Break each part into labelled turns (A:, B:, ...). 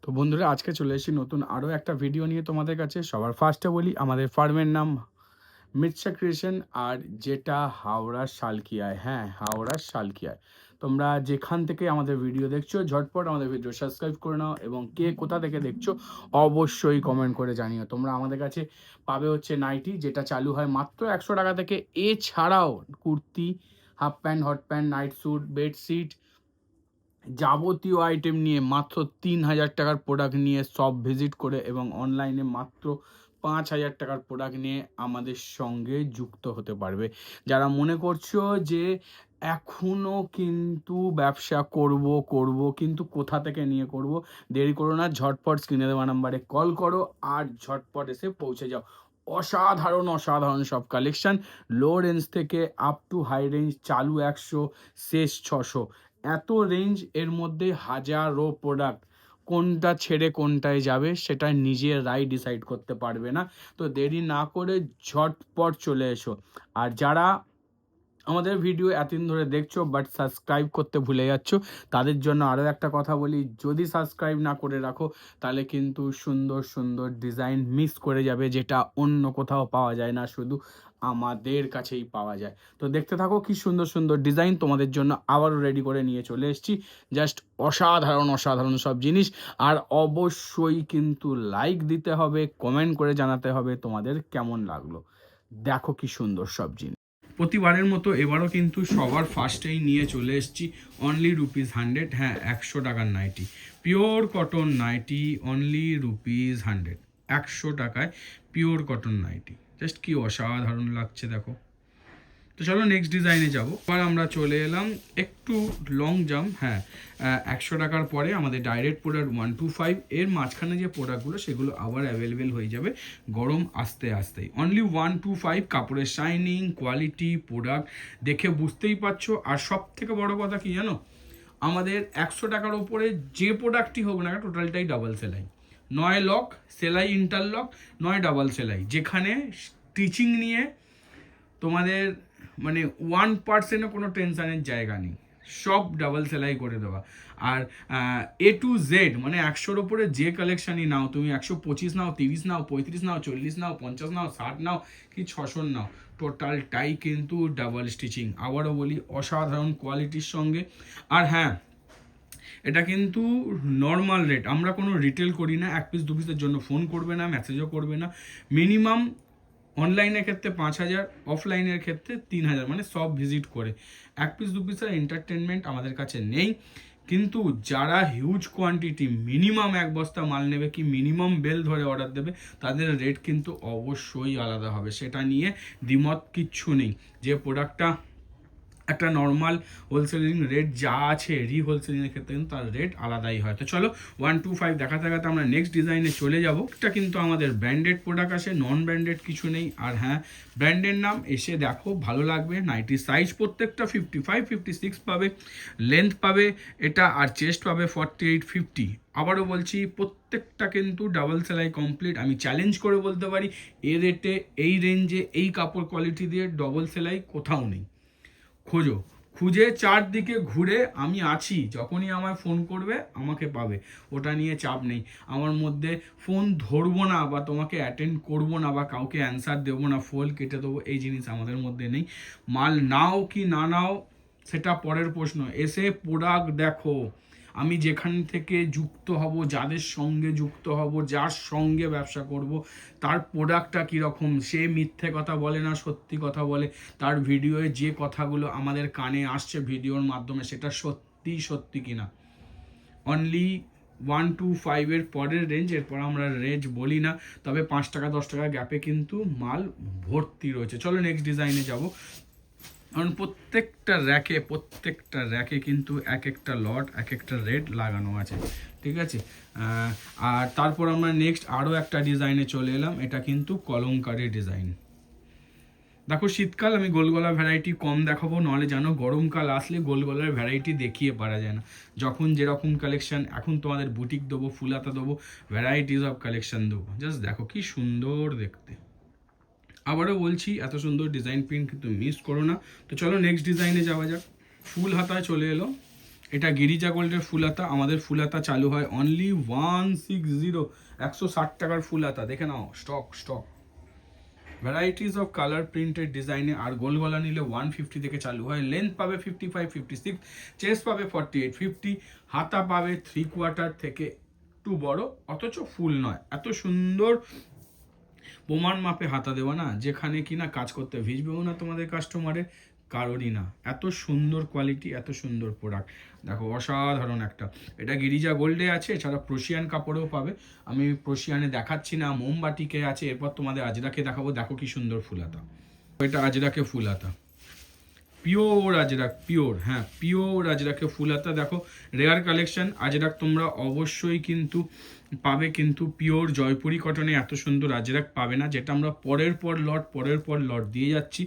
A: তো বন্ধুরা আজকে চলে এসেছি নতুন আরও একটা ভিডিও নিয়ে তোমাদের কাছে। সবার ফার্স্টে বলি আমাদের ফার্মের নাম মিৎসা ক্রিয়েশন, আর যেটা হাওড়ার শালকিয়ায়। হ্যাঁ, হাওড়ার শালকিয়ায়। তোমরা যেখান থেকে আমাদের ভিডিও দেখছো ঝটপট আমাদের ভিডিও সাবস্ক্রাইব করে নাও, এবং কে কোথা থেকে দেখছো অবশ্যই কমেন্ট করে জানিও। তোমরা আমাদের কাছে পাবে হচ্ছে নাইটি, যেটা চালু হয় মাত্র 100 টাকা থেকে। এছাড়াও kurti, half pant, hot pant, night sweet, bedsheet, যাবতীয় আইটেম নিয়ে মাত্র 3,000 টাকার প্রোডাক্ট নিয়ে সব ভিজিট করে, এবং অনলাইনে মাত্র 5,000 টাকার প্রোডাক্ট নিয়ে আমাদের সঙ্গে যুক্ত হতে পারবে। যারা মনে করছো যে এখনও কিন্তু ব্যবসা করব কিন্তু কোথা থেকে নিয়ে করব, দেরি করো না, ঝটপট স্ক্রিনে দেওয়া নাম্বারে কল করো আর ঝটপট এসে পৌঁছে যাও। অসাধারণ অসাধারণ সব কালেকশন, লো রেঞ্জ থেকে আপ টু হাই রেঞ্জ, চালু 100, শেষ 600, এত রেঞ্জ। এর মধ্যে হাজারো প্রোডাক্ট, কোনটা ছেড়ে কোনটায় যাবে সেটা নিজেরাই ডিসাইড করতে পারবে না। তো দেরি না করে ঝটপট চলে এসো। আর যারা আমাদের ভিডিও এতদিন ধরে দেখছো বাট সাবস্ক্রাইব করতে ভুলে যাচ্ছ, তাদের জন্য আরও একটা কথা বলি, যদি সাবস্ক্রাইব না করে রাখো তাহলে কিন্তু সুন্দর সুন্দর ডিজাইন মিস করে যাবে, যেটা অন্য কোথাও পাওয়া যায় না, শুধু আমাদের কাছেই পাওয়া যায়। তো দেখতে থাকো কি সুন্দর সুন্দর ডিজাইন তোমাদের জন্য আবারও রেডি করে নিয়ে চলে এসেছি। জাস্ট অসাধারণ অসাধারণ সব জিনিস। আর অবশ্যই কিন্তু লাইক দিতে হবে, কমেন্ট করে জানাতে হবে তোমাদের কেমন লাগলো। দেখো কি সুন্দর সব জিনিস। প্রতিবারের মতো এবারও কিন্তু সবার ফার্স্টেই নিয়ে চলে এসেছি অনলি ₹100। হ্যাঁ, 100 টাকার nighty, pure cotton nighty, only ₹100। 100 টাকায় পিওর কটন নাইটি, জাস্ট কি অসাধারণ লাগছে দেখো। তো চলো নেক্সট ডিজাইনে যাবো। এবার আমরা চলে এলাম একটু লং জাম্প। হ্যাঁ, 100 টাকার পরে আমাদের ডাইরেক্ট প্রোডাক্ট 125, এর মাঝখানে যে প্রোডাক্টগুলো সেগুলো আবার অ্যাভেলেবেল হয়ে যাবে গরম আস্তে আস্তেই। অনলি 125, কাপড়ের শাইনিং, কোয়ালিটি, প্রোডাক্ট দেখে বুঝতেই পারছো। আর সব থেকে বড় কথা কি জানো, আমাদের 100 টাকার ওপরে যে প্রোডাক্টই হোক না, টোটালটাই ডাবল সেলাই, নয় লক সেলাই ইন্টারলক, নয় ডাবল সেলাই, যেখানে স্টিচিং নিয়ে তোমাদের মানে 1%ও কোনো টেনশানের জায়গা নেই, সব ডাবল সেলাই করে দেওয়া। আর A to Z মানে 100-র ওপরে যে কালেকশানই নাও তুমি, 125 নাও, 30 নাও, 35 নাও, 40 নাও, 50 নাও, 60 নাও, কি 600 নাও, টোটালটাই কিন্তু ডাবল স্টিচিং। আবারও বলি, অসাধারণ কোয়ালিটির সঙ্গে। আর হ্যাঁ, এটা কিন্তু নর্মাল রেট, আমরা কোনো রিটেল করি না। 1 পিস 2 পিসের জন্য ফোন করবে না, মেসেজও করবে না। মিনিমাম অনলাইনের ক্ষেত্রে 5,000, অফলাইনের ক্ষেত্রে 3,000, মানে সব ভিজিট করে। 1 পিস 2 পিসের এন্টারটেনমেন্ট আমাদের কাছে নেই। কিন্তু যারা হিউজ কোয়ান্টিটি মিনিমাম 1 বস্তা মাল নেবে, কি মিনিমাম বেল ধরে অর্ডার দেবে, তাদের রেট কিন্তু অবশ্যই আলাদা হবে, সেটা নিয়ে দ্বিমত কিচ্ছু নেই। যে প্রোডাক্টটা একটা নর্মাল হোলসেলিং রেট যা আছে, হোলসেলিংয়ের ক্ষেত্রে কিন্তু তার রেট আলাদাই হয়। তো চলো 125 দেখাতে দেখাতে আমরা নেক্সট ডিজাইনে চলে যাব। এটা কিন্তু আমাদের ব্র্যান্ডেড প্রোডাক্ট আছে, নন ব্র্যান্ডেড কিছু নেই। আর হ্যাঁ, ব্র্যান্ডের নাম এসে দেখো, ভালো লাগবে। নাইটি সাইজ প্রত্যেকটা 55, 56 পাবে, লেন্থ পাবে এটা, আর চেস্ট পাবে 48, 50। আবারও বলছি, প্রত্যেকটা কিন্তু ডাবল সেলাই কমপ্লিট। আমি চ্যালেঞ্জ করে বলতে পারি, এ রেটে, এই রেঞ্জে, এই কাপড় কোয়ালিটি দিয়ে ডবল সেলাই কোথাও নেই। খোঁজো, খুঁজে চারদিকে ঘুরে আমি আছি, যখনই আমায় ফোন করবে আমাকে পাবে, ওটা নিয়ে চাপ নেই। আমার মধ্যে ফোন ধরবো না, বা তোমাকে অ্যাটেন্ড করবো না, বা কাউকে অ্যান্সার দেবো না, ফোন কেটে দেবো, এই জিনিস আমাদের মধ্যে নেই। মাল নাও কি না নাও সেটা পরের প্রশ্ন, এসে প্রোডাক্ট দেখো। আমি যেখান থেকে যুক্ত হব, যাদের সঙ্গে যুক্ত হব, যার সঙ্গে ব্যবসা করব, তার প্রোডাক্টটা কীরকম, সে মিথ্যে কথা বলে না সত্যি কথা বলে, তার ভিডিওয়ে যে কথাগুলো আমাদের কানে আসছে ভিডিওর মাধ্যমে, সেটা সত্যি সত্যি কিনা। অনলি 125-এর পরের রেঞ্জ, এরপর আমরা রেঞ্জ বলি না, তবে 5 টাকা 10 টাকা গ্যাপে কিন্তু মাল ভর্তি রয়েছে। চলো নেক্সট ডিজাইনে যাব। কারণ প্রত্যেকটা র্যাকে কিন্তু এক একটা লট, এক একটা রেট লাগানো আছে, ঠিক আছে। আর তারপর আমরা নেক্সট আরও একটা ডিজাইনে চলে এলাম। এটা কিন্তু কলমকারি ডিজাইন। দেখো, শীতকাল আমি গোলগলা ভ্যারাইটি কম দেখাবো, নাহলে জানো গরমকাল আসলে গোলগলার ভ্যারাইটি দেখিয়ে পারা যায় না। যখন যেরকম কালেকশন, এখন তোমাদের বুটিক দেবো, ফুলাতা দেবো, ভ্যারাইটিস অফ কালেকশন দেবো। জাস্ট দেখো কি সুন্দর দেখতে। আবারও বলছি, এত সুন্দর ডিজাইন প্রিন্ট কিন্তু মিস করো না। তো চলো নেক্সট ডিজাইনে যাওয়া যাক। ফুল হাতায় চলে এলো, এটা গিরিজা গোল্ডের ফুলাতা। আমাদের ফুলাতা চালু হয় অনলি 160, 160 টাকার ফুলাতা। দেখে নাও, stock varieties of colour printed ডিজাইনে। আর গোল গলা নিলে 150 থেকে চালু হয়। লেন্থ পাবে 55, 56, চেস্ট পাবে 48, 50, হাতা পাবে 3/4 থেকে একটু বড়, অথচ ফুল নয়। এত সুন্দর প্রমাণ মাপে হাতা দেওয়া না, যেখানে কিনা কাজ করতে ভিজবেও না তোমাদের কাস্টমারের কারোরই না। এত সুন্দর কোয়ালিটি, এত সুন্দর প্রোডাক্ট। দেখো অসাধারণ একটা। এটা গিরিজা গোল্ডে আছে, এছাড়া প্রশিয়ান কাপড়েও পাবে। আমি প্রশিয়ানে দেখাচ্ছি না, মোমবাটিকে আছে, এরপর তোমাদের আজরাকে দেখাবো। দেখো কি সুন্দর ফুলাতা। এটা আজরাকে ফুলাতা, পিওর আজরাক, পিওর, হ্যাঁ পিওর আজরাকে ফুলাতা। দেখো রেয়ার কালেকশন আজরাক তোমরা অবশ্যই কিন্তু পাবে, কিন্তু পিওর জয়পুরি কটনে এত সুন্দর আজরাক পাবে না, যেটা আমরা পরের পর লট দিয়ে যাচ্ছি।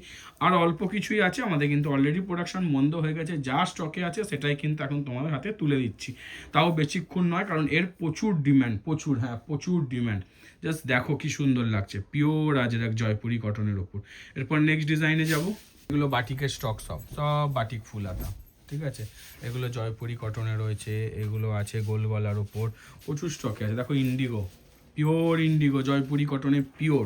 A: আর অল্প কিছুই আছে, আমাদের কিন্তু অলরেডি প্রোডাকশন বন্ধ হয়ে গেছে। যা স্টকে আছে সেটাই কিন্তু এখন তোমাদের হাতে তুলে দিচ্ছি, তাও বেশিক্ষণ নয়, কারণ এর প্রচুর ডিম্যান্ড, প্রচুর ডিম্যান্ড। জাস্ট দেখো কি সুন্দর লাগছে, পিওর আজরাক জয়পুরি কটনের ওপর। এরপর নেক্সট ডিজাইনে যাব। এগুলো বাটিকের স্টক, সব বাটিক ফুলাতা, ঠিক আছে। এগুলো জয়পুরি কটনে রয়েছে, এগুলো আছে গোল গলার ওপর, প্রচুর স্টকে আছে। দেখো ইন্ডিগো, পিওর ইন্ডিগো জয়পুরি কটনে, পিওর,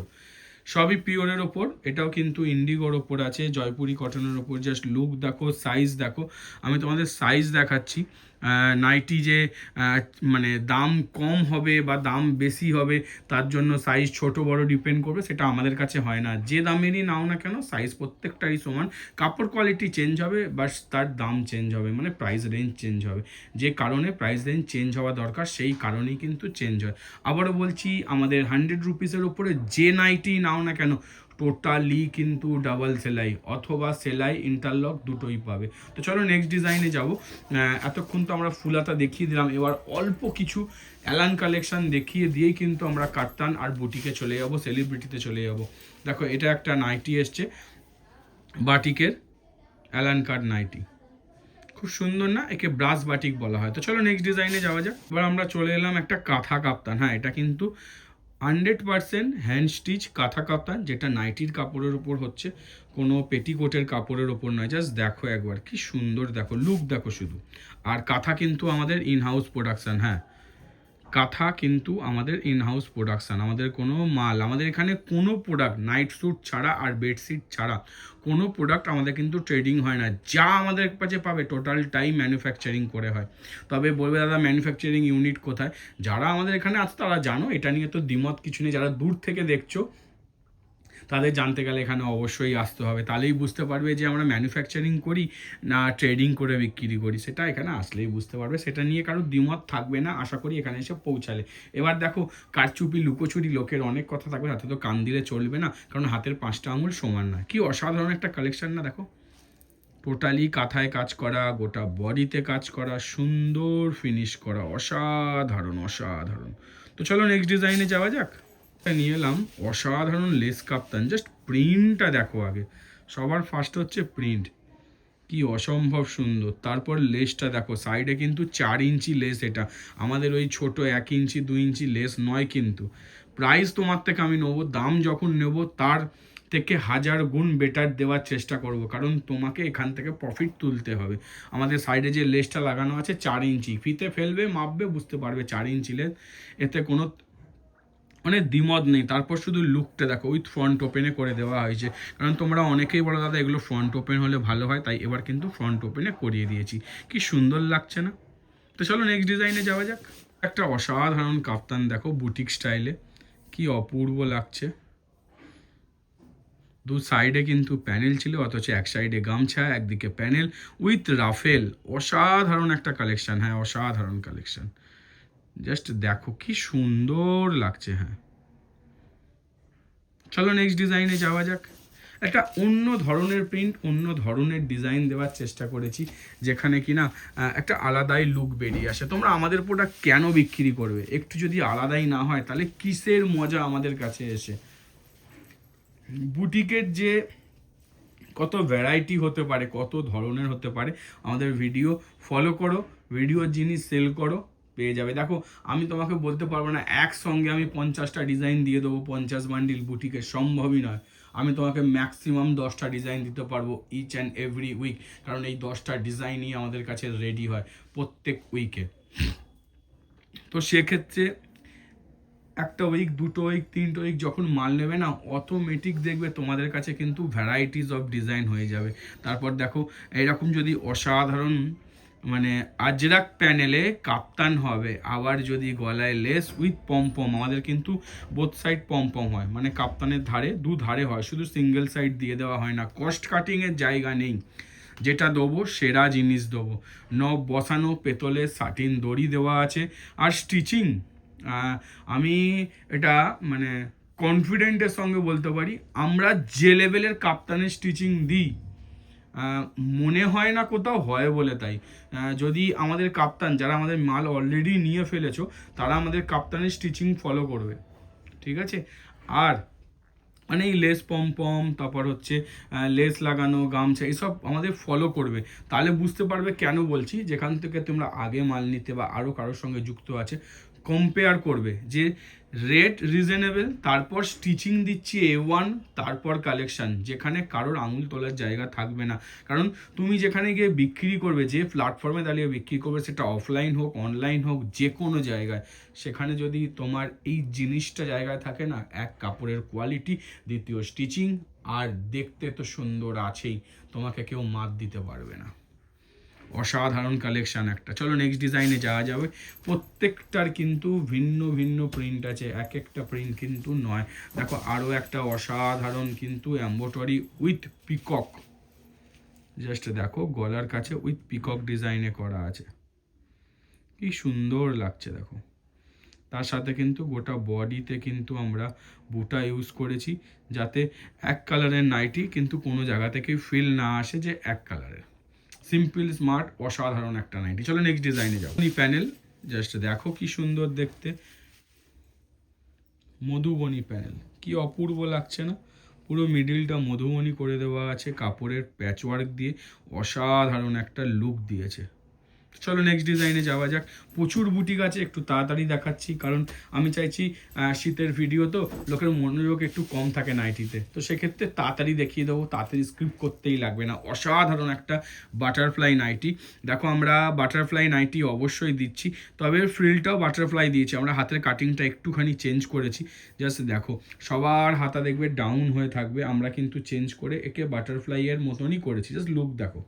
A: সবই পিওরের ওপর। এটাও কিন্তু ইন্ডিগোর ওপর আছে, জয়পুরি কটনের ওপর। জাস্ট লুক দেখো, সাইজ দেখো। আমি তোমাদের সাইজ দেখাচ্ছি। নাইটি যে মানে দাম কম হবে বা দাম বেশি হবে তার জন্য সাইজ ছোট বড় ডিপেন্ড করবে, সেটা আমাদের কাছে হয় না। যে দামেরই নাও না কেন, সাইজ প্রত্যেকটারই সমান। কাপড় কোয়ালিটি চেঞ্জ হবে, বাস তার দাম চেঞ্জ হবে, মানে প্রাইস রেঞ্জ চেঞ্জ হবে। যে কারণে প্রাইস রেঞ্জ চেঞ্জ হওয়া দরকার, সেই কারণেই কিন্তু চেঞ্জ হয়। আবারও বলছি, আমাদের 100 রুপিসের উপরে যে নাইটি নাও না কেন, টোটালি কিন্তু ডাবল সেলাই অথবা সেলাই ইন্টারলক দুটোই পাবে। তো চলো নেক্সট ডিজাইনে যাব। এতক্ষণ তো আমরা ফুলাতা দেখিয়ে দিলাম, এবার অল্প কিছু অ্যালান কালেকশন দেখিয়ে দিয়েই কিন্তু আমরা কাপ্তান আর বুটিকে চলে যাব, সেলিব্রিটিতে চলে যাব। দেখো এটা একটা নাইটি এসছে, বাটিকের অ্যালান কাট নাইটি, খুব সুন্দর না? একে ব্রাশ বাটিক বলা হয়। তো চলো নেক্সট ডিজাইনে যাওয়া যাক। এবার আমরা চলে এলাম একটা কাঁথা কাপ্তান। হ্যাঁ, এটা কিন্তু 100% হ্যান্ড স্টিচ কাঁথা কাপ্তান, যেটা নাইটির কাপড়ের ওপর হচ্ছে, কোনো পেটিকোটের কাপড়ের ওপর নয়। জাস্ট দেখো একবার কি সুন্দর, দেখো লুক দেখো শুধু। আর কাঁথা কিন্তু আমাদের ইন হাউস প্রোডাকশান, হ্যাঁ কাঁথা কিন্তু আমাদের ইন হাউস প্রোডাকশান। আমাদের কোনো মাল, আমাদের এখানে কোনো প্রোডাক্ট নাইট স্যুট ছাড়া আর বেডশিট ছাড়া কোনো প্রোডাক্ট আমাদের কিন্তু ট্রেডিং হয় না। যা আমাদের কাছে পাবে টোটালটাই ম্যানুফ্যাকচারিং করে হয়। তবে বলবে দাদা ম্যানুফ্যাকচারিং ইউনিট কোথায়? যারা আমাদের এখানে আছে তারা জানো, এটা নিয়ে তো দ্বিমত কিছু নেই। যারা দূর থেকে দেখছো তাদের জানতে গেলে এখানে অবশ্যই আসতে হবে, তাহলেই বুঝতে পারবে যে আমরা ম্যানুফ্যাকচারিং করি না ট্রেডিং করে বিক্রি করি। সেটা এখানে আসলেই বুঝতে পারবে, সেটা নিয়ে কারো দ্বিমত থাকবে না আশা করি এখানে এসে পৌঁছালে। এবার দেখো কারচুপি লুকোচুরি লোকের অনেক কথা থাকবে, হাতে তো কান দিলে চলবে না, কারণ হাতের 5টা আঙুল সমান না। কি অসাধারণ একটা কালেকশন না? দেখো টোটালি কাঁথায় কাজ করা, গোটা বডিতে কাজ করা, সুন্দর ফিনিশ করা, অসাধারণ অসাধারণ। তো চলো নেক্সট ডিজাইনে যাওয়া যাক। নিয়ে এলাম অসাধারণ লেস কাপ্তান। জাস্ট প্রিন্টটা দেখো আগে, সবার ফার্স্ট হচ্ছে প্রিন্ট, কি অসম্ভব সুন্দর। তারপর লেসটা দেখো, সাইডে কিন্তু 4 ইঞ্চি লেস। এটা আমাদের ওই ছোট 1 ইঞ্চি 2 ইঞ্চি লেস নয় কিন্তু। প্রাইস তোমার থেকে আমি নেবো, দাম যখন নেবো তার থেকে 1000 গুণ বেটার দেওয়ার চেষ্টা করব, কারণ তোমাকে এখান থেকে প্রফিট তুলতে হবে। আমাদের সাইডে যে লেসটা লাগানো আছে 4 ইঞ্চি, ফিতে ফেলবে মাপবে বুঝতে পারবে 4 ইঞ্চি লেস, এতে কোনো মানে দ্বিমত নেই। তারপর শুধু লুকটা দেখো, উইথ ফ্রন্ট ওপেনে করে দেওয়া হয়েছে, কারণ তোমরা অনেকেই বলো দাদা এগুলো ফ্রন্ট ওপেন হলে ভালো হয়, তাই এবার কিন্তু ফ্রন্ট ওপেনে করিয়ে দিয়েছি। কি সুন্দর লাগছে না? তো চলো নেক্সট ডিজাইনে যাওয়া যাক। একটা অসাধারণ কাপ্তান দেখো বুটিক স্টাইলে, কি অপূর্ব লাগছে। দু সাইডে কিন্তু প্যানেল ছিল, অথচ এক সাইডে গামছা, একদিকে প্যানেল উইথ রাফেল। অসাধারণ একটা কালেকশন, হ্যাঁ অসাধারণ কালেকশন। জাস্ট দেখো কি সুন্দর লাগছে। হ্যাঁ চলো নেক্সট ডিজাইনে যাওয়া যাক। একটা অন্য ধরনের প্রিন্ট, অন্য ধরনের ডিজাইন দেওয়ার চেষ্টা করেছি, যেখানে কিনা একটা আলাদাই লুক বেরিয়ে আসে। তোমরা আমাদের প্রোডাক্ট কেন বিক্রি করবে? একটু যদি আলাদাই না হয় তাহলে কিসের মজা আমাদের কাছে এসে? বুটিকের যে কত ভ্যারাইটি হতে পারে, কত ধরনের হতে পারে, আমাদের ভিডিও ফলো করো, ভিডিওর জিনিস সেল করো, পেয়ে যাবে। দেখো আমি তোমাকে বলতে পারবো না একসঙ্গে আমি 50টা ডিজাইন দিয়ে দেবো, 50 বান্ডিল বুটিকের, সম্ভবই নয়। আমি তোমাকে ম্যাক্সিমাম 10টা ডিজাইন দিতে পারবো ইচ অ্যান্ড এভরি উইক, কারণ এই 10টা ডিজাইনই আমাদের কাছে রেডি হয় প্রত্যেক উইকে। তো সেক্ষেত্রে একটা উইক, দুটো উইক, তিনটে উইক যখন মাল নেবে না, অটোমেটিক দেখবে তোমাদের কাছে কিন্তু ভ্যারাইটিস অফ ডিজাইন হয়ে যাবে। তারপর দেখো এরকম যদি অসাধারণ মানে আজরাক প্যানেলে কাপ্তান হবে, আবার যদি গলায় লেস উইথ পমপম, আমাদের কিন্তু বোথ সাইড পমপম হয়, মানে কাপ্তানের ধারে দু ধারে হয়, শুধু সিঙ্গেল সাইড দিয়ে দেওয়া হয় না। কস্ট কাটিংয়ের জায়গা নেই, যেটা দেবো সেরা জিনিস দেবো। নব বসানো পেতলে সাটিন দড়ি দেওয়া আছে। আর স্টিচিং আমি এটা মানে কনফিডেন্টের সঙ্গে বলতে পারি, আমরা যে লেভেলের কাপ্তানের স্টিচিং দিই মনে হয় না কোথাও হয় বলে। তাই যদি আমাদের কাপ্তান, যারা আমাদের মাল অলরেডি নিয়ে ফেলেছো, তারা আমাদের কাপ্তানের স্টিচিং ফলো করবে, ঠিক আছে। আর মানে এই লেস পম, তারপর হচ্ছে লেস লাগানো গামছা, এসব আমাদের ফলো করবে। তাহলে বুঝতে পারবে কেন বলছি, যেখান থেকে তোমরা আগে মাল নিতে বা আরও কারোর সঙ্গে যুক্ত আছে, কম্পেয়ার করবে যে রেট রিজনেবল, তারপর স্টিচিং দিচ্ছি A1, তারপর কালেকশান, যেখানে কারোর আঙুল তোলার জায়গা থাকবে না। কারণ তুমি যেখানে গিয়ে বিক্রি করবে, যে প্ল্যাটফর্মে দাঁড়িয়ে বিক্রি করবে, সেটা অফলাইন হোক অনলাইন হোক যে কোনো জায়গায়, সেখানে যদি তোমার এই জিনিসটা জায়গায় থাকে না, এক কাপড়ের কোয়ালিটি, দ্বিতীয় স্টিচিং, আর দেখতে তো সুন্দর আছেই, তোমাকে কেউ মাত দিতে পারবে না। অসাধারণ কালেকশান একটা। চলো নেক্সট ডিজাইনে যাওয়া যাবে। প্রত্যেকটার কিন্তু ভিন্ন ভিন্ন প্রিন্ট আছে, এক একটা প্রিন্ট কিন্তু নয়। দেখো আরও একটা অসাধারণ কিন্তু এম্ব্রয়ডারি উইথ পিকক, জাস্ট দেখো গলার কাছে উইথ পিকক ডিজাইনে করা আছে, কি সুন্দর লাগছে দেখো। তার সাথে কিন্তু গোটা বডিতে কিন্তু আমরা বুটা ইউজ করেছি, যাতে এক কালারের নাইটি কিন্তু কোনো জায়গা থেকে ফিল না আসে যে এক কালারের। সিম্পল স্মার্ট অসাধারণ একটা নাইটি। চলো নেক্সট ডিজাইনে যাও। প্যানেল জাস্ট দেখো কি সুন্দর দেখতে, মধুবনী প্যানেল, কি অপূর্ব লাগছে না? পুরো মিডিলটা মধুবনী করে দেওয়া আছে কাপড়ের প্যাচওয়ার্ক দিয়ে, অসাধারণ একটা লুক দিয়েছে। চলো নেক্সট ডিজাইনে যাওয়া যাক। প্রচুর বুটিক আছে, একটু তাড়াতাড়ি দেখাচ্ছি, কারণ আমি চাইছি শীতের ভিডিও তো লোকের মনোযোগ একটু কম থাকে নাইটিতে, তো সেক্ষেত্রে তাড়াতাড়ি দেখিয়ে দেবো, তাড়াতাড়ি স্ক্রিপ্ট করতেই লাগবে না। অসাধারণ একটা বাটারফ্লাই নাইটি। দেখো আমরা বাটারফ্লাই নাইটি অবশ্যই দিচ্ছি, তবে ফ্রিলটাও বাটারফ্লাই দিয়েছি, আমরা হাতের কাটিংটা একটুখানি চেঞ্জ করেছি। জাস্ট দেখো সবার হাতা দেখবে ডাউন হয়ে থাকবে, আমরা কিন্তু চেঞ্জ করে একে বাটারফ্লাইয়ের মতনই করেছি। জাস্ট লুক দেখো,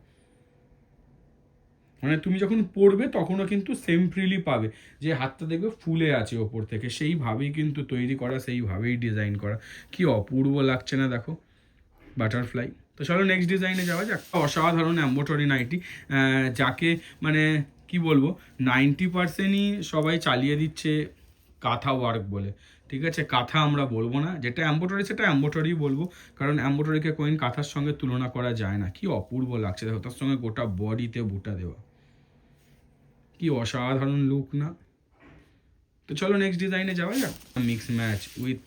A: মানে তুমি যখন পরবে তখনও কিন্তু সেম ফ্রিলি পাবে, যে হাতটা দেখবে ফুলে আছে ওপর থেকে, সেইভাবেই কিন্তু তৈরি করা, সেইভাবেই ডিজাইন করা, কি অপূর্ব লাগছে না দেখো বাটারফ্লাই। তো চলো নেক্সট ডিজাইনে যাওয়া যাক। অসাধারণ এম্ব্রয়ডারি নাইটি, যাকে মানে কি বলবো 90%ই সবাই চালিয়ে দিচ্ছে কাঁথা ওয়ার্ক বলে, ঠিক আছে। কাঁথা আমরা বলবো না, যেটা এম্ব্রয়ডারি সেটা এম্ব্রয়ডারি বলবো, কারণ এম্ব্রয়ডারিকে কোইন কাঁথার সঙ্গে তুলনা করা যায় না। কি অপূর্ব লাগছে দেখো, তার সঙ্গে গোটা বডিতে বুটা দেওয়া, কি অসাধারণ লুক না? তো চলো নেক্সট ডিজাইনে যাওয়া যাক। Mix match with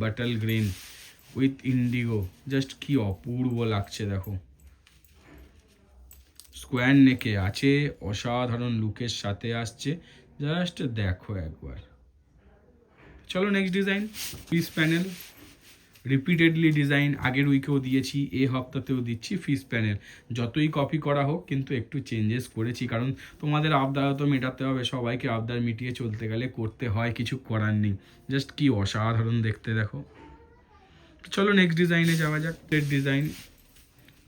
A: bottle green with Indigo, just কি অপূর্ব লাগছে দেখো। স্কোয়ার নেকে আছে, অসাধারণ লুকের সাথে আসছে, জাস্ট দেখো একবার। চলো next design. Piece panel, repeatedly design আগের উইকেও দিয়েছি, এই হপ্তাতেও দিচ্ছি। ফিস প্যানেল যতই কপি করা হোক কিন্তু একটু চেঞ্জেস করেছি, কারণ তোমাদের আবদারও তো মেটাতে হবে, সবাইকে আবদার মিটিয়ে চলতে গেলে করতে হয়, কিছু করার নেই। জাস্ট কি অসাধারণ দেখতে দেখো। চলো নেক্সট ডিজাইনে যাওয়া যাক। প্লেট ডিজাইন,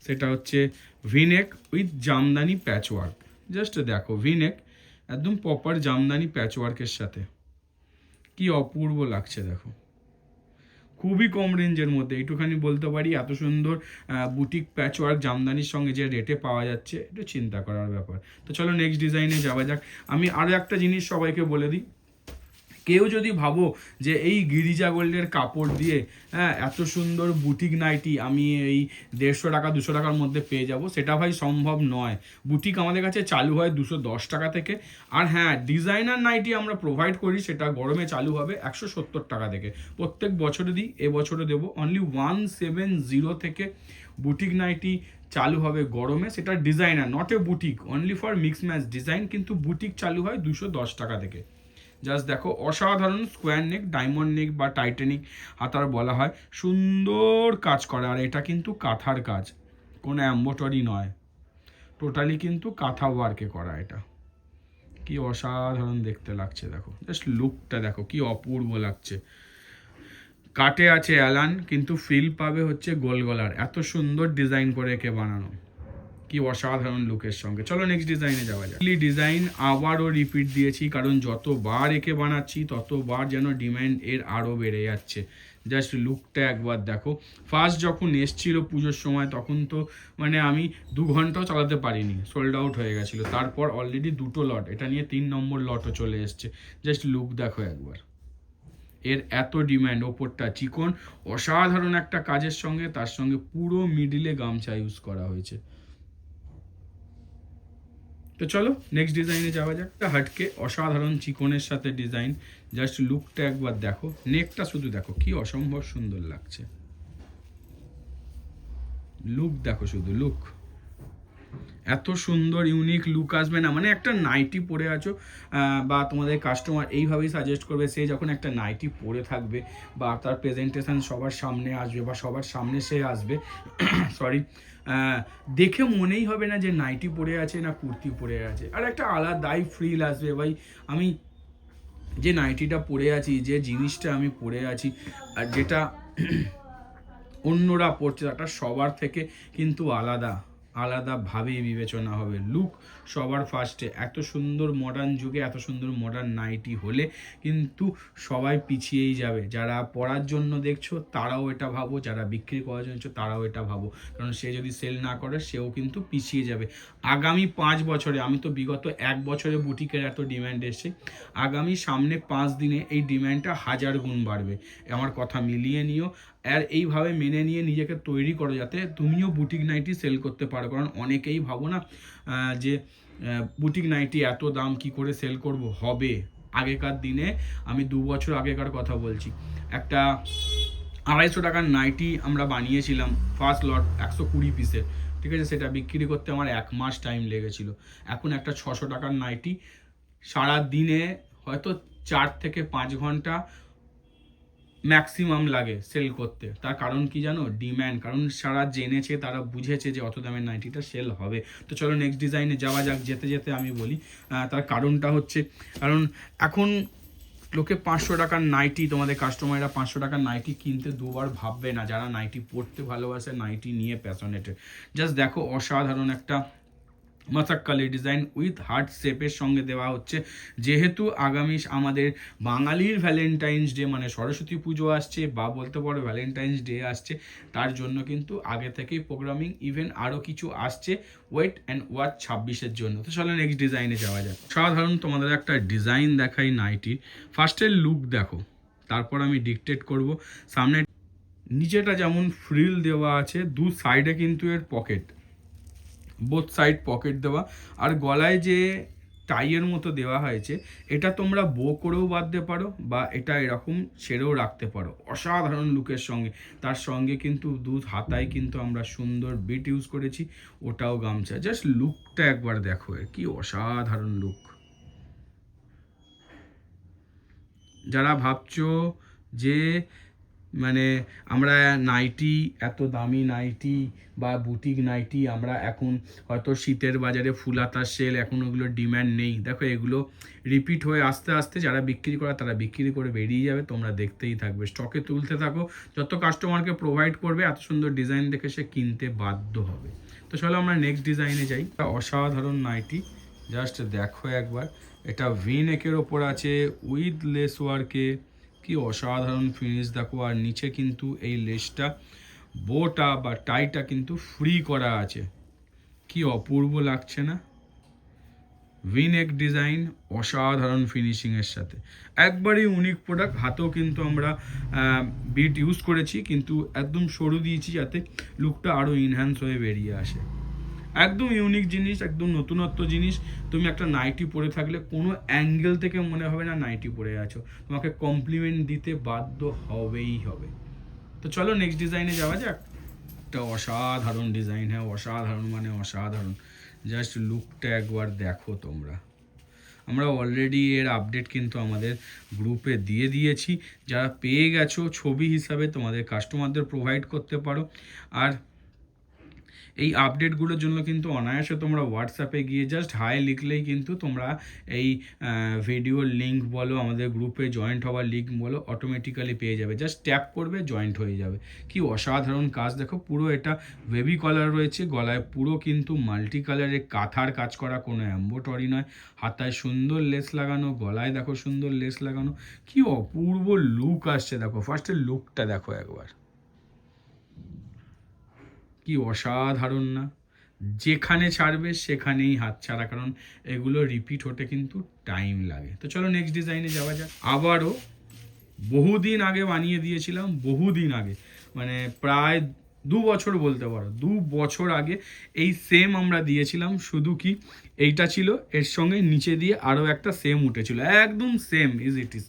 A: সেটা হচ্ছে V-neck with Jamdani patchwork. Just দেখো ভিনেক একদম প্রপার জামদানি প্যাচওয়ার্কের সাথে, কি অপূর্ব লাগছে দেখো। খুবই কম রেঞ্জের মধ্যে একটুখানি বলতে পারি, এত সুন্দর বুটিক প্যাচওয়ার্ক জামদানির সঙ্গে যে রেটে পাওয়া যাচ্ছে, একটু চিন্তা করার ব্যাপার। তো চলো নেক্সট ডিজাইনে যাওয়া যাক। আমি আরও একটা জিনিস সবাইকে বলে দিই, কেউ যদি ভাবো যে এই গিরিজা গোল্ডের কাপড় দিয়ে এত সুন্দর বুটিক নাইটি আমি এই 150 টাকা 200 টাকার মধ্যে পেয়ে যাব, সেটা ভাই সম্ভব নয়। বুটিক আমাদের কাছে চালু হয় 210 টাকা থেকে, আর হ্যাঁ ডিজাইনার নাইটি আমরা প্রোভাইড করি, সেটা গরমে চালু হবে 170 টাকা থেকে। প্রত্যেক বছরে দিই, এবছরে দেবো অনলি 170 থেকে বুটিক নাইটি চালু হবে গরমে, সেটা designer, not a boutique, only for mix match design, কিন্তু বুটিক চালু হয় 210 টাকা থেকে। জাস্ট দেখো অসাধারণ স্কোয়ার নেক, ডায়মন্ড নেক বা টাইটানিক হাতার বলা হয়, সুন্দর কাজ করা। আর এটা কিন্তু কাঁথার কাজ, কোনো অ্যাম্বোটারি নয়, টোটালি কিন্তু কাঁথা ওয়ার্কে করা। এটা কি অসাধারণ দেখতে লাগছে, দেখো জাস্ট লুকটা দেখো কি অপূর্ব লাগছে। কাটে আছে অ্যালান, কিন্তু ফিল পাবে হচ্ছে গোল গলার, এত সুন্দর ডিজাইন করে একে বানানো, কি অসাধারণ লুকের সঙ্গে। চলো নেক্সট ডিজাইনে যাওয়া যায়। ডিজাইন আবারও রিপিট দিয়েছি, কারণ যতবার একে বানাচ্ছি ততবার যেন ডিমান্ড এর আরও বেড়ে যাচ্ছে। জাস্ট লুকটা একবার দেখো। ফার্স্ট যখন এসছিল পুজোর সময় তখন তো মানে আমি 2 ঘন্টাও চালাতে পারিনি, সোল্ড আউট হয়ে গেছিলো। তারপর অলরেডি 2টো লট, এটা নিয়ে 3 নম্বর লটও চলে এসছে। জাস্ট লুক দেখো একবার, এর এত ডিম্যান্ড। ওপরটা চিকন, অসাধারণ একটা কাজের সঙ্গে, তার সঙ্গে পুরো মিডিলে গামছা ইউজ করা হয়েছে। তো চলো নেক্সট ডিজাইনে যাওয়া যাক। হাটকে অসাধারণ চিকনের সাথে ডিজাইন, জাস্ট লুকটা একবার দেখো, নেকটা শুধু দেখো কি অসম্ভব সুন্দর লাগছে। লুক দেখো, শুধু লুক, এত সুন্দর ইউনিক লুক আসবে না, মানে একটা নাইটি পরে আছো বা তোমাদের কাস্টমার এইভাবেই সাজেস্ট করবে, সে যখন একটা নাইটি পরে থাকবে বা তার প্রেজেন্টেশন সবার সামনে আসবে বা সবার সামনে সে আসবে সরি, দেখে মনেই হবে না যে নাইটি পরে আছে না কুর্তি পরে আছে, আর একটা আলাদাই ফিল আসবে। ভাই আমি যে নাইটিটা পরে আছি, যে জিনিসটা আমি পরে আছি, আর যেটা অন্যরা পড়ছে তাটা সবার থেকে কিন্তু আলাদাভাবে বিবেচনা হবে। লুক সবার ফার্স্টে, এত সুন্দর মডার্ন যুগে এত সুন্দর মডার্ন নাইটি হলে কিন্তু সবাই পিছিয়েই যাবে। যারা পরার জন্য দেখছো তারাও এটা ভাবো, যারা বিক্রি করার জন্য তারাও এটা ভাবো, কারণ সে যদি সেল না করে সেও কিন্তু পিছিয়ে যাবে। আগামী 5 বছরে, আমি তো বিগত 1 বছরে বুটিকের এত ডিম্যান্ড এসছে, আগামী সামনে 5 দিনে এই ডিম্যান্ডটা 1000 গুণ বাড়বে। আমার কথা মিলিয়ে নিও, আর এইভাবে মেনে নিয়ে নিজেকে তৈরি করো যাতে তুমিও বুটিক নাইটি সেল করতে পারো। কারণ অনেকেই ভাবো না যে বুটিক নাইটি এত দাম কি করে সেল করব, হবে। আগেকার দিনে, আমি 2 বছর আগেকার কথা বলছি, একটা 250 টাকার নাইটি আমরা বানিয়েছিলাম, ফার্স্ট লট 120 পিসের, ঠিক আছে, সেটা বিক্রি করতে আমার 1 মাস টাইম লেগেছিল। এখন একটা 600 টাকার নাইটি সারা দিনে হয়তো 4 থেকে 5 ঘন্টা ম্যাক্সিমাম লাগে সেল করতে। তার কারণ কি জানো? ডিম্যান্ড। কারণ সারা জেনেছে, তারা বুঝেছে যে অত দামের নাইটিটা সেল হবে। তো চলো নেক্সট ডিজাইনে যাওয়া যাক। যেতে যেতে আমি বলি তার কারণটা হচ্ছে, কারণ এখন লোকে 500 টাকার নাইটি, তোমাদের কাস্টমাররা 500 টাকার নাইটি কিনতে দুবার ভাববে না, যারা নাইটি পরতে ভালোবাসে, নাইটি নিয়ে প্যাশনেটেড। জাস্ট দেখো অসাধারণ একটা মাসাক্কালি ডিজাইন উইথ হার্ট শেপের সঙ্গে দেওয়া হচ্ছে। যেহেতু আগামী আমাদের বাঙালির ভ্যালেন্টাইন্স ডে, মানে সরস্বতী পুজো আসছে বা বলতে পারো ভ্যালেন্টাইন্স ডে আসছে, তার জন্য কিন্তু আগে থেকেই প্রোগ্রামিং, ইভেন আরও কিছু আসছে ওয়েট অ্যান্ড ওয়াচ 26-এর জন্য। তো চলো নেক্সট ডিজাইনে যাওয়া যাক। সাধারণ তোমাদের একটা ডিজাইন দেখাই নাইটি। ফার্স্টের লুক দেখো, তারপর আমি ডিকটেট করব। সামনে নিচেটা যেমন ফ্রিল দেওয়া আছে, দু সাইডে কিন্তু এর পকেট, বোথ সাইড পকেট দেওয়া, আর গলায় যে টাইয়ের মতো দেওয়া হয়েছে, এটা তোমরা বো করেও বাঁধতে পারো বা এটা এরকম ছেড়েও রাখতে পারো, অসাধারণ লুকের সঙ্গে। তার সঙ্গে কিন্তু দু হাতায় কিন্তু আমরা সুন্দর বিট ইউজ করেছি, ওটাও গামছা। জাস্ট লুকটা একবার দেখো, এর কি অসাধারণ লুক। যারা ভাবছো যে মানে আমরা নাইটি, এত দামি নাইটি বা বুটিক নাইটি আমরা এখন হয়তো শীতের বাজারে ফুল হাতার সেল, এখন ওগুলো ডিম্যান্ড নেই, দেখো এগুলো রিপিট হয়ে আস্তে আস্তে যারা বিক্রি করে তারা বিক্রি করে বেরিয়ে যাবে, তোমরা দেখতেই থাকবে, স্টকে তুলতে থাকো। যত কাস্টমারকে প্রোভাইড করবে এত সুন্দর ডিজাইন দেখে সে কিনতে বাধ্য হবে। তো চলো আমরা নেক্সট ডিজাইনে যাই। অসাধারণ নাইটি, জাস্ট দেখো একবার, এটা ভি নেকের ওপর আছে উইথ লেস ওয়ার্কে, কি অসাধারণ ফিনিশ দেখো। আর নিচে কিন্তু এই লেসটা, বোটা বা টাইটা কিন্তু ফ্রি করা আছে, কি অপূর্ব লাগছে না? ভিনেক ডিজাইন, অসাধারণ ফিনিশিংয়ের সাথে, একবারই ইউনিক প্রোডাক্ট। হাতেও কিন্তু আমরা বিট ইউজ করেছি, কিন্তু একদম সরু দিয়েছি যাতে লুকটা আরও ইনহ্যান্স হয়ে বেরিয়ে আসে। একদম ইউনিক জিনিস, একদম নতুনত্ব জিনিস। তুমি একটা নাইটি পরে থাকলে কোনো অ্যাঙ্গেল থেকে মনে হবে না নাইটি পরে আছো, তোমাকে কমপ্লিমেন্ট দিতে বাধ্য হবেই হবে। তো চলো নেক্সট ডিজাইনে যাওয়া যাক। একটা অসাধারণ ডিজাইন, হ্যাঁ অসাধারণ মানে অসাধারণ। জাস্ট লুকটা একবার দেখো তোমরা। আমরা অলরেডি এর আপডেট কিন্তু আমাদের গ্রুপে দিয়ে দিয়েছি। যারা পেয়ে গেছো ছবি হিসাবে তোমাদের কাস্টমারদের প্রোভাইড করতে পারো। আর এই আপডেটগুলোর জন্য কিন্তু অনায়াসে তোমরা হোয়াটসঅ্যাপে গিয়ে জাস্ট হাই লিখলেই কিন্তু তোমরা এই ভিডিওর লিঙ্ক বলো, আমাদের গ্রুপে জয়েন্ট হওয়ার লিঙ্ক বলো, অটোমেটিক্যালি পেয়ে যাবে। জাস্ট ট্যাপ করবে, জয়েন্ট হয়ে যাবে। কি অসাধারণ কাজ দেখো, পুরো এটা বেবি কালার রয়েছে, গলায় পুরো কিন্তু মাল্টি কালারে কাঁথার কাজ করা, কোনো এম্বোটারি নয়। হাতায় সুন্দর লেস লাগানো, গলায় দেখো সুন্দর লেস লাগানো, কি অপূর্ব লুক আসছে দেখো। ফার্স্টে লুকটা দেখো একবার, কি অসাধারণ না? যেখানে ছাড়বে সেখানেই হাত ছাড়া, কারণ এগুলো রিপিট হতে কিন্তু টাইম লাগে। তো চলো নেক্সট ডিজাইনে যাওয়া যাক। আবারও বহুদিন আগে বানিয়ে দিয়েছিলাম, বহুদিন আগে, মানে প্রায় 2 বছর বলতে পারো, 2 বছর আগে এই সেম আমরা দিয়েছিলাম। শুধু কি এইটা ছিল, এর সঙ্গে নিচে দিয়ে আরও একটা সেম উঠেছিল, একদম সেম ইজ ইট ইজ।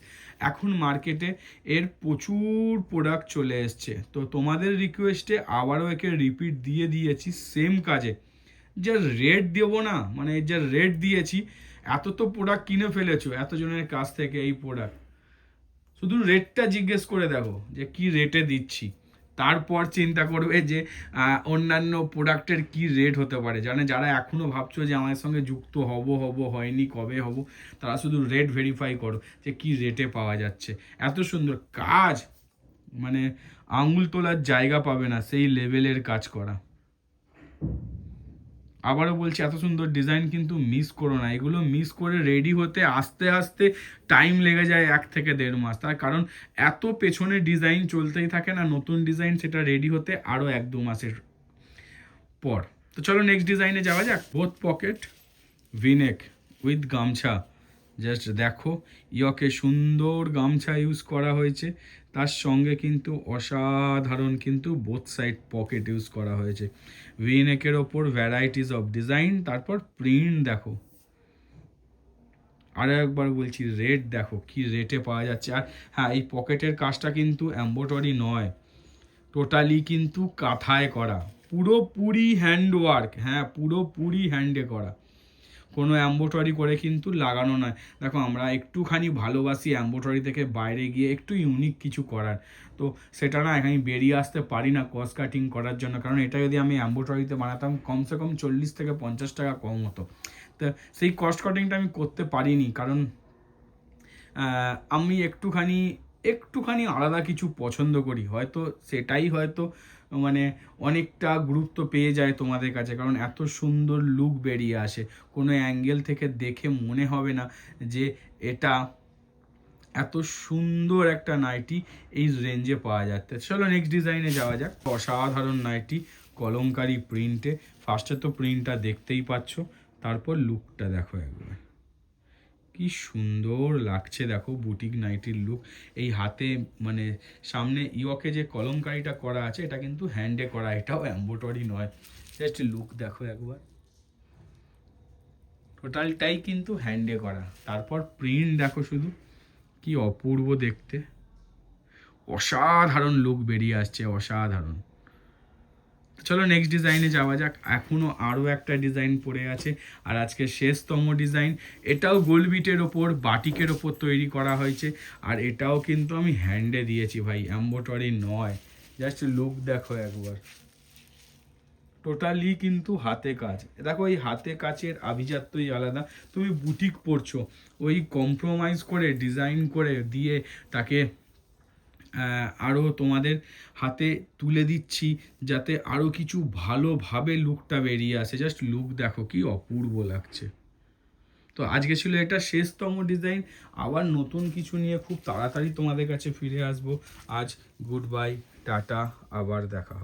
A: এখন মার্কেটে এর প্রচুর প্রোডাক্ট চলে এসছে, তো তোমাদের রিকোয়েস্টে আবারও একে রিপিট দিয়ে দিয়েছি সেম কাজে। যা রেট দেবো না, মানে যা রেট দিয়েছি, এত তো প্রোডাক্ট কিনে ফেলেছো এতজনের কাছ থেকে এই প্রোডাক্ট, শুধু রেটটা জিজ্ঞেস করে দেখো যে কি রেটে দিচ্ছি, তারপর চিন্তা করবে যে অন্যান্য প্রোডাক্টের কি রেট হতে পারে। যারা এখনও ভাবছো যে আমার সঙ্গে যুক্ত হব হয়নি, কবে হব, তারা শুধু রেট ভেরিফাই করো যে কি রেটে পাওয়া যাচ্ছে। এত সুন্দর কাজ, মানে আঙুল তোলার জায়গা পাবে না, সেই লেভেলের কাজ করা। আবারও বলছি, এত সুন্দর ডিজাইন কিন্তু মিস করো না। এগুলো মিস করে রেডি হতে আস্তে আস্তে টাইম লেগে যায় 1 থেকে 1.5 মাস, তার কারণ এত পেছনে ডিজাইন চলতেই থাকে না, নতুন ডিজাইন, সেটা রেডি হতে আরও 1-2 মাসের পর। তো চলো নেক্সট ডিজাইনে যাওয়া যাক। বোথ পকেট ভিনেক উইথ গামছা, জাস্ট দেখো ইয়কে সুন্দর গামছা ইউজ করা হয়েছে, তার সঙ্গে কিন্তু অসাধারণ কিন্তু বোথ সাইড পকেট ইউজ করা হয়েছে। ভিনেকের ওপর ভ্যারাইটিস অফ ডিজাইন, তারপর প্রিন্ট দেখো। আরও একবার বলছি, রেট দেখো কি রেটে পাওয়া যাচ্ছে। আর হ্যাঁ, এই পকেটের কাজটা কিন্তু এম্বোটারি নয়, টোটালি কিন্তু কাঁথায় করা, পুরোপুরি হ্যান্ডওয়ার্ক। হ্যাঁ, পুরোপুরি হ্যান্ডে করা, কোনো এম্বোটারি করে কিন্তু লাগানো নয়। দেখো আমরা একটুখানি ভালোবাসি এম্বোটারি থেকে বাইরে গিয়ে একটু ইউনিক কিছু করার, তো সেটা না এখানে বেরিয়ে আসতে পারি না কস্ট কাটিং করার জন্য, কারণ এটা যদি আমি এম্বোটারিতে বানাতাম কমসে কম 40 থেকে 50 টাকা কম হতো। তো সেই কস্ট কাটিংটা আমি করতে পারিনি, কারণ আমি একটুখানি আলাদা কিছু পছন্দ করি, হয়তো সেটাই হয়তো মানে অনেকটা গুরুত্ব পেয়ে যায় তোমাদের কাছে, কারণ এত সুন্দর লুক বেরিয়ে আসে, কোনো অ্যাঙ্গেল থেকে দেখে মনে হবে না যে এটা এত সুন্দর একটা নাইটি এই রেঞ্জে পাওয়া যাচ্ছে। চলো নেক্সট ডিজাইনে যাওয়া যাক। অসাধারণ নাইটি কলমকারি প্রিন্টে, ফার্স্টে তো প্রিন্টটা দেখতেই পাচ্ছ, তারপর লুকটা দেখো একবার, কি সুন্দর লাগছে দেখো বুটিক নাইটির লুক। এই হাতে মানে সামনে ইয়কে যে কলমকারিটা করা আছে, এটা কিন্তু হ্যান্ডে করা, এটাও এম্বোটারি নয়। জাস্ট লুক দেখো একবার, টোটালটাই কিন্তু হ্যান্ডে করা। তারপর প্রিন্ট দেখো শুধু, কি অপূর্ব দেখতে, অসাধারণ লুক বেরিয়ে আসছে, অসাধারণ। চলো নেক্সট ডিজাইনে যাওয়া যাক। এখনও আরও একটা ডিজাইন পড়ে আছে, আর আজকে শেষতম ডিজাইন। এটাও গোল বিটের ওপর, বাটিকের ওপর তৈরি করা হয়েছে, আর এটাও কিন্তু আমি হ্যান্ডে দিয়েছি ভাই, এম্বোটারি নয়। জাস্ট লুক দেখো একবার, টোটালি কিন্তু হাতে কাজ। দেখো এই হাতে কাজের আভিজাত্যই আলাদা। তুমি বুটিক পরছো, ওই কম্প্রোমাইজ করে ডিজাইন করে দিয়ে তাকে আরও তোমাদের হাতে তুলে দিচ্ছি, যাতে আরও কিছু ভালোভাবে লুকটা বেরিয়ে আসে। জাস্ট লুক দেখো কি অপূর্ব লাগছে। তো আজকে ছিল এটা শেষতম ডিজাইন, আবার নতুন কিছু নিয়ে খুব তাড়াতাড়ি তোমাদের কাছে ফিরে আসবো। আজ গুড বাই, টাটা, আবার দেখা হবে।